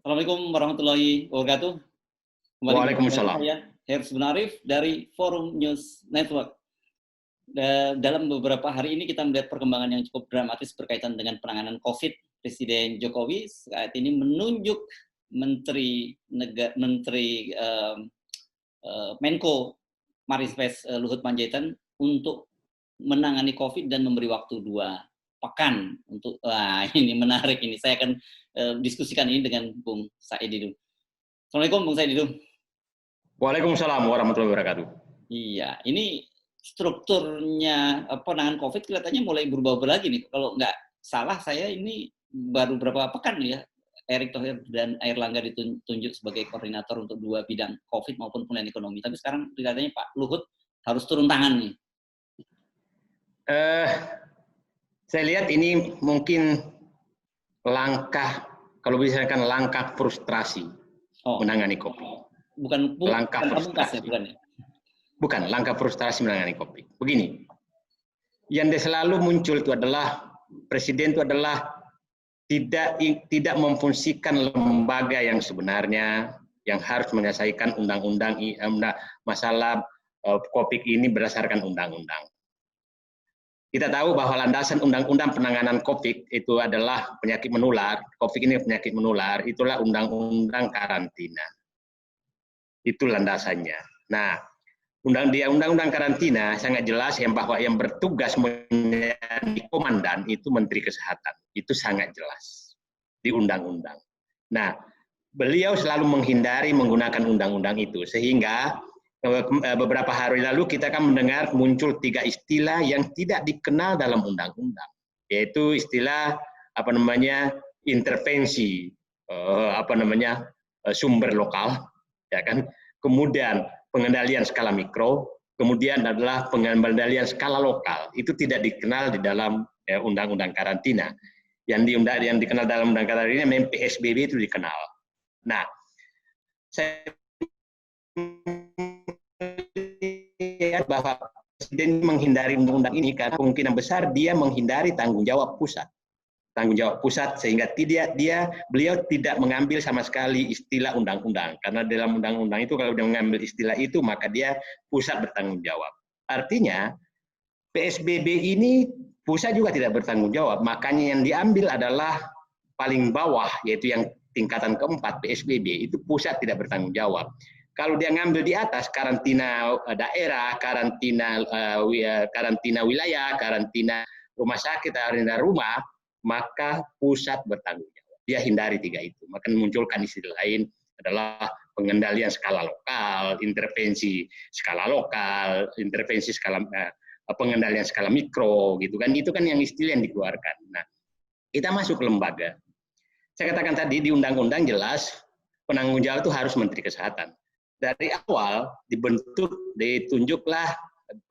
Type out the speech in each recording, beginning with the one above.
Assalamualaikum warahmatullahi wabarakatuh. Kembali bersama Waalaikumsalam. saya, Herzb Arif dari Forum News Network. Dalam beberapa hari ini kita melihat perkembangan yang cukup dramatis berkaitan dengan penanganan COVID. Presiden Jokowi saat ini menunjuk Menko Marinvest Luhut Panjaitan untuk menangani COVID dan memberi waktu 2 pekan untuk ini menarik ini. Saya akan diskusikan ini dengan Bung Said Didu. Assalamualaikum Bung Said Didu. Waalaikumsalam warahmatullahi wabarakatuh. Iya, ini strukturnya penanganan COVID kelihatannya mulai berubah-ubah lagi nih. Kalau nggak salah saya ini baru berapa pekan ya Erick Thohir dan Airlangga ditunjuk sebagai koordinator untuk 2 bidang COVID maupun pemulihan ekonomi. Tapi sekarang kelihatannya Pak Luhut harus turun tangan nih. Saya lihat ini mungkin langkah, kalau bisa dikatakan langkah frustrasi menangani COVID. Bukan langkah frustrasi. Bukan langkah frustrasi menangani COVID. Begini, yang selalu muncul itu adalah presiden itu adalah tidak memfungsikan lembaga yang sebenarnya yang harus menyelesaikan undang-undang masalah COVID ini berdasarkan undang-undang. Kita tahu bahwa landasan undang-undang penanganan COVID itu adalah penyakit menular. COVID ini penyakit menular, itulah undang-undang karantina. Itu landasannya. Nah, undang-undang karantina sangat jelas bahwa yang bertugas menjadi komandan itu Menteri Kesehatan. Itu sangat jelas di undang-undang. Nah, beliau selalu menghindari menggunakan undang-undang itu, sehingga beberapa hari lalu kita akan mendengar muncul 3 istilah yang tidak dikenal dalam undang-undang, yaitu istilah intervensi sumber lokal, ya kan, kemudian pengendalian skala mikro, kemudian adalah pengendalian skala lokal. Itu tidak dikenal di dalam undang-undang karantina. Yang dikenal dalam undang karantina memang PSBB itu dikenal. Nah, saya lihat bahwa presiden menghindari undang-undang ini karena kemungkinan besar dia menghindari tanggung jawab pusat. Tanggung jawab pusat sehingga beliau tidak mengambil sama sekali istilah undang-undang, karena dalam undang-undang itu kalau dia mengambil istilah itu maka dia pusat bertanggung jawab. Artinya PSBB ini pusat juga tidak bertanggung jawab, makanya yang diambil adalah paling bawah, yaitu yang tingkatan keempat PSBB, itu pusat tidak bertanggung jawab. Kalau dia ngambil di atas karantina daerah, karantina wilayah, karantina rumah sakit, karantina rumah, maka pusat bertanggung jawab. Dia hindari 3 itu. Maka munculkan istilah lain adalah pengendalian skala lokal, intervensi skala lokal, intervensi skala pengendalian skala mikro, gitu kan. Itu kan yang istilah yang dikeluarkan. Nah, kita masuk ke lembaga. Saya katakan tadi di undang-undang jelas penanggung jawab itu harus Menteri Kesehatan. Dari awal ditunjuklah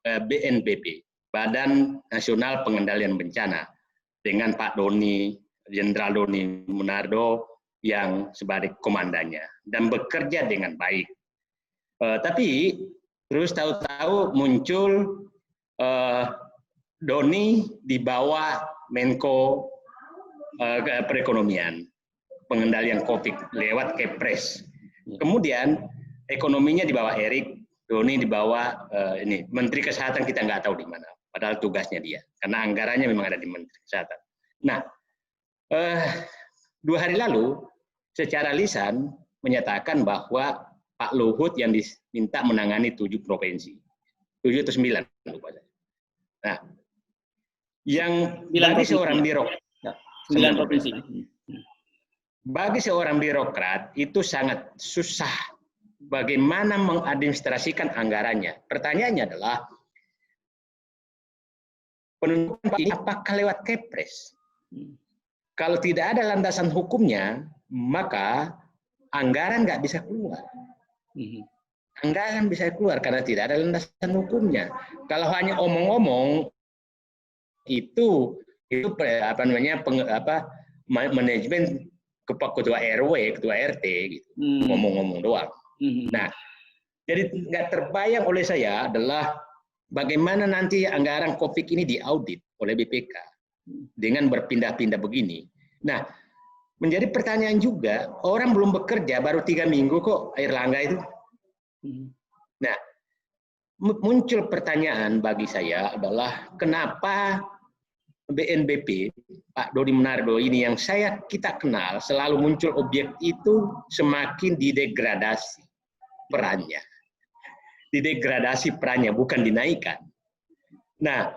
BNPB, Badan Nasional Pengendalian Bencana, dengan Pak Doni, Jenderal Doni Monardo yang sebagai komandannya dan bekerja dengan baik. Tapi terus tahu-tahu muncul Doni di bawah Menko Perekonomian, pengendalian COVID lewat Kepres. Kemudian ekonominya di bawah Erick, Doni di bawah Menteri Kesehatan kita nggak tahu di mana. Padahal tugasnya dia, karena anggarannya memang ada di Menteri Kesehatan. Nah, 2 hari lalu secara lisan menyatakan bahwa Pak Luhut yang diminta menangani 7 provinsi, 7 atau 9 lupa saya. Nah, yang bagi seorang birokrat, 9 provinsi. Bagi seorang birokrat itu sangat susah bagaimana mengadministrasikan anggarannya. Pertanyaannya adalah penunjukan ini apakah lewat Kepres? Kalau tidak ada landasan hukumnya, maka anggaran nggak bisa keluar. Anggaran bisa keluar karena tidak ada landasan hukumnya. Kalau hanya omong-omong itu manajemen ketua RW, ketua RT, gitu, ngomong-ngomong doang. Nah, jadi nggak terbayang oleh saya adalah bagaimana nanti anggaran COVID ini diaudit oleh BPK dengan berpindah-pindah begini. Nah, menjadi pertanyaan juga, orang belum bekerja baru 3 minggu kok Airlangga itu. Nah, muncul pertanyaan bagi saya adalah kenapa BNPB, Pak Dodi Monardo ini yang kita kenal selalu muncul objek itu semakin didegradasi perannya. Didegradasi perannya, bukan dinaikkan. Nah,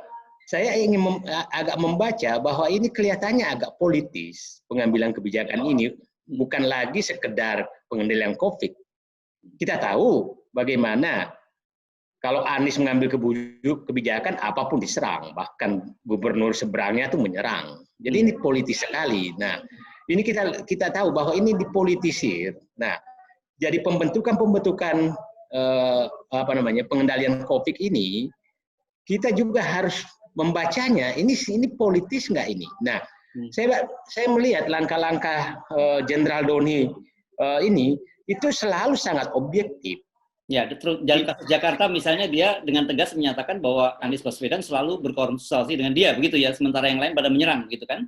saya ingin agak membaca bahwa ini kelihatannya agak politis pengambilan kebijakan ini, bukan lagi sekedar pengendalian COVID. Kita tahu bagaimana kalau Anies mengambil kebijakan apapun diserang, bahkan gubernur seberangnya itu menyerang. Jadi ini politis sekali. Nah, ini kita tahu bahwa ini dipolitisir. Nah, jadi pembentukan pengendalian COVID ini kita juga harus membacanya. Ini politis nggak ini? Nah, saya melihat langkah-langkah Jenderal Doni ini itu selalu sangat objektif. Ya, dalam kasus Jakarta misalnya dia dengan tegas menyatakan bahwa Anies Baswedan selalu berkonsultasi dengan dia, begitu ya, sementara yang lain pada menyerang, gitu kan?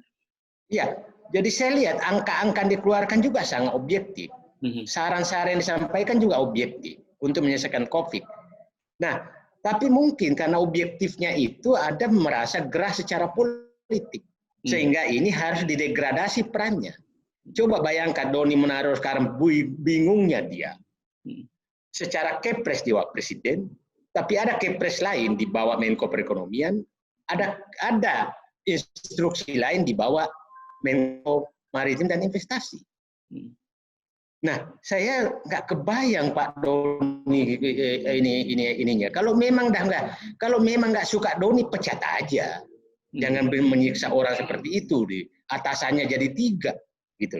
Iya, jadi saya lihat angka-angka yang dikeluarkan juga sangat objektif. Saran-saran yang disampaikan juga objektif untuk menyelesaikan COVID. Nah, tapi mungkin karena objektifnya itu ada merasa gerah secara politik, sehingga ini harus didegradasi perannya. Coba bayangkan Doni Monardo sekarang bingungnya dia. Secara kepres di bawah presiden, tapi ada kepres lain di bawah Menko Perekonomian, ada instruksi lain di bawah Menko Maritim dan Investasi. Nah, saya nggak kebayang Pak Doni ininya. Kalau memang nggak suka Doni, pecat aja. Jangan menyiksa orang seperti itu. Atasannya jadi 3, gitu.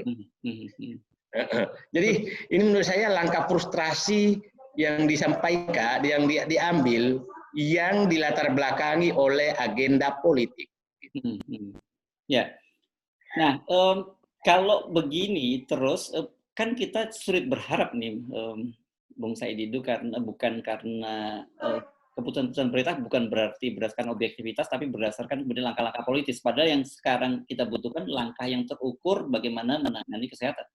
Jadi ini menurut saya langkah frustrasi yang disampaikan, yang diambil, yang dilatar belakangi oleh agenda politik. Ya. Nah, kalau begini terus, kan kita sulit berharap nih, Bung Said Didu, bukan karena keputusan pemerintah bukan berarti berdasarkan objektivitas, tapi berdasarkan kemudian langkah-langkah politis. Padahal yang sekarang kita butuhkan langkah yang terukur bagaimana menangani kesehatan.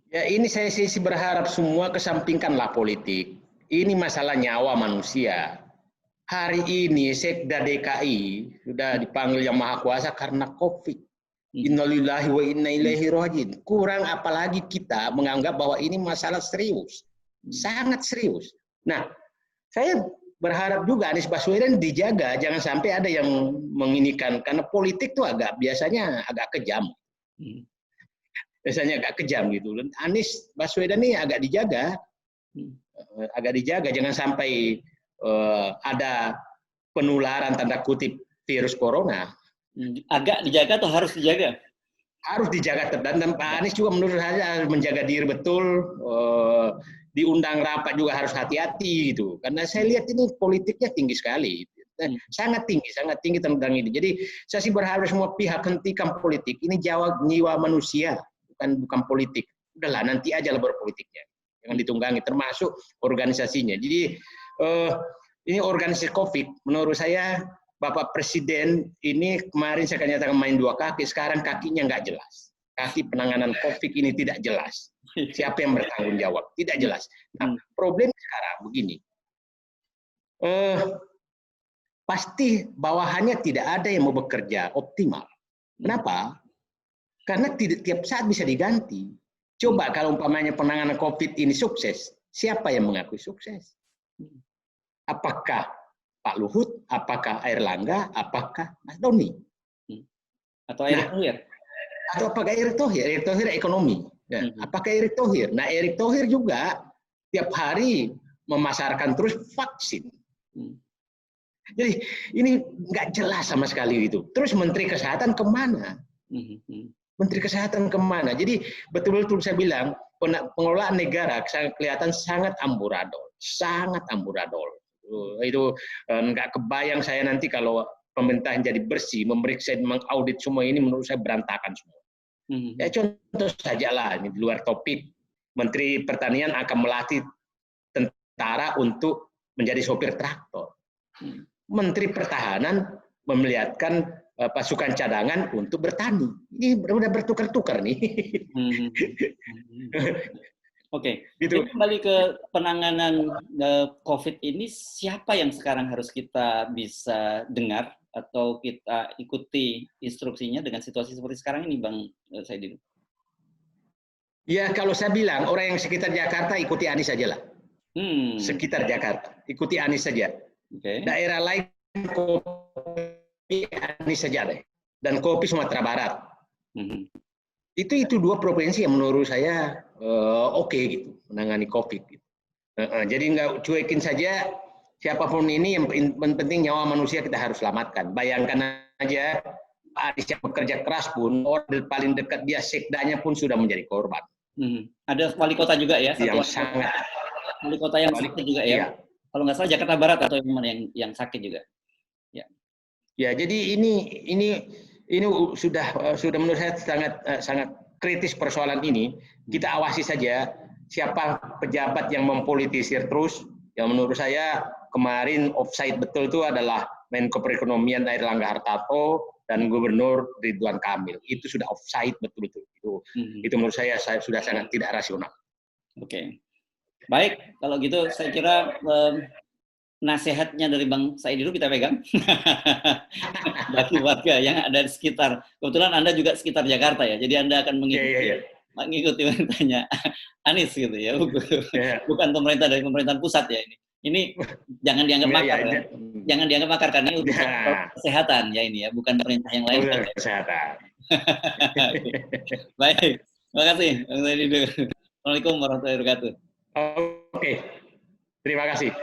Ya, ini saya sih berharap semua kesampingkanlah politik. Ini masalah nyawa manusia. Hari ini Sekda DKI sudah dipanggil Yang Maha Kuasa karena COVID. Innalillahi wa inna ilaihi raji'un. Kurang apalagi kita menganggap bahwa ini masalah serius. Sangat serius. Nah, saya berharap juga Anies Baswedan dijaga, jangan sampai ada yang menginikan, karena politik tuh biasanya agak kejam. Biasanya agak kejam gitu. Anies Baswedan ini agak dijaga, jangan sampai ada penularan tanda kutip virus corona. Agak dijaga atau harus dijaga? Harus dijaga, dan Pak Anies juga menurut saya harus menjaga diri betul. Diundang rapat juga harus hati-hati gitu, karena saya lihat ini politiknya tinggi sekali. Sangat tinggi tentang ini. Jadi saya sih berharap semua pihak hentikan politik. Ini jiwa manusia, bukan politik. Udahlah, nanti aja lah berpolitiknya. Jangan ditunggangi, termasuk organisasinya. Jadi ini organisasi COVID, menurut saya Bapak Presiden ini kemarin saya nyatakan main 2 kaki, sekarang kakinya nggak jelas. Kaki penanganan COVID ini tidak jelas. Siapa yang bertanggung jawab? Tidak jelas. Nah, problem sekarang begini. Pasti bawahannya tidak ada yang mau bekerja optimal. Kenapa? Karena tidak tiap saat bisa diganti. Coba kalau umpamanya penanganan COVID ini sukses, siapa yang mengakui sukses? Apakah Pak Luhut, apakah Airlangga, apakah Mas Doni? Atau Erick Thohir? Atau apakah Erick Thohir? Erick Thohir ekonomi. Nah, apakah Erick Thohir? Nah, Erick Thohir juga tiap hari memasarkan terus vaksin. Jadi ini nggak jelas sama sekali gitu. Terus Menteri Kesehatan kemana? Menteri Kesehatan kemana? Jadi betul-betul saya bilang pengelolaan negara kelihatan sangat amburadul, sangat amburadul. Itu nggak kebayang saya nanti kalau pemerintahan jadi bersih, memeriksa, mengaudit semua ini, menurut saya berantakan semua. Ya contoh saja lah, ini di luar topik, Menteri Pertanian akan melatih tentara untuk menjadi sopir traktor. Menteri Pertahanan memelihatkan pasukan cadangan untuk bertani. Ini udah bertukar-tukar nih. Oke, Gitu. jadi kembali ke penanganan COVID ini, siapa yang sekarang harus kita bisa dengar atau kita ikuti instruksinya dengan situasi seperti sekarang ini, Bang Saidin? Ya, kalau saya bilang orang yang sekitar Jakarta ikuti Anies saja lah. Sekitar Jakarta, ikuti Anies saja. Okay. Daerah lain kopi Anies saja deh. Dan kopi Sumatera Barat. Itu dua provinsi yang menurut saya oke gitu menangani COVID. Gitu. Jadi nggak cuekin saja siapapun ini, yang penting nyawa manusia kita harus selamatkan. Bayangkan aja Anies yang bekerja keras pun, orang paling dekat dia sekdanya pun sudah menjadi korban. Ada wali kota juga ya? Yang sangat wali kota yang sakit juga ya? Iya. Kalau nggak salah Jakarta Barat atau yang sakit juga. Ya. Ya, jadi ini sudah menurut saya sangat kritis persoalan ini. Kita awasi saja siapa pejabat yang mempolitisir terus. Yang menurut saya kemarin offside betul itu adalah Menko Perekonomian Airlangga Hartarto dan Gubernur Ridwan Kamil. Itu sudah offside betul-betul. Itu menurut saya sudah sangat tidak rasional. Oke. Baik, kalau gitu saya kira nasihatnya dari Bang Said dulu kita pegang. Bagi warga yang ada di sekitar. Kebetulan Anda juga sekitar Jakarta ya, jadi Anda akan mengikuti perintahnya Anies gitu ya. Bukan pemerintah dari pemerintahan pusat ya ini. Ini jangan dianggap makar ya. Jangan dianggap makar karena ini urusan kesehatan ya ini ya, bukan perintah yang lain. Kesehatan. Baik, terima kasih Bang Said. Assalamualaikum warahmatullahi wabarakatuh. Oke, terima kasih.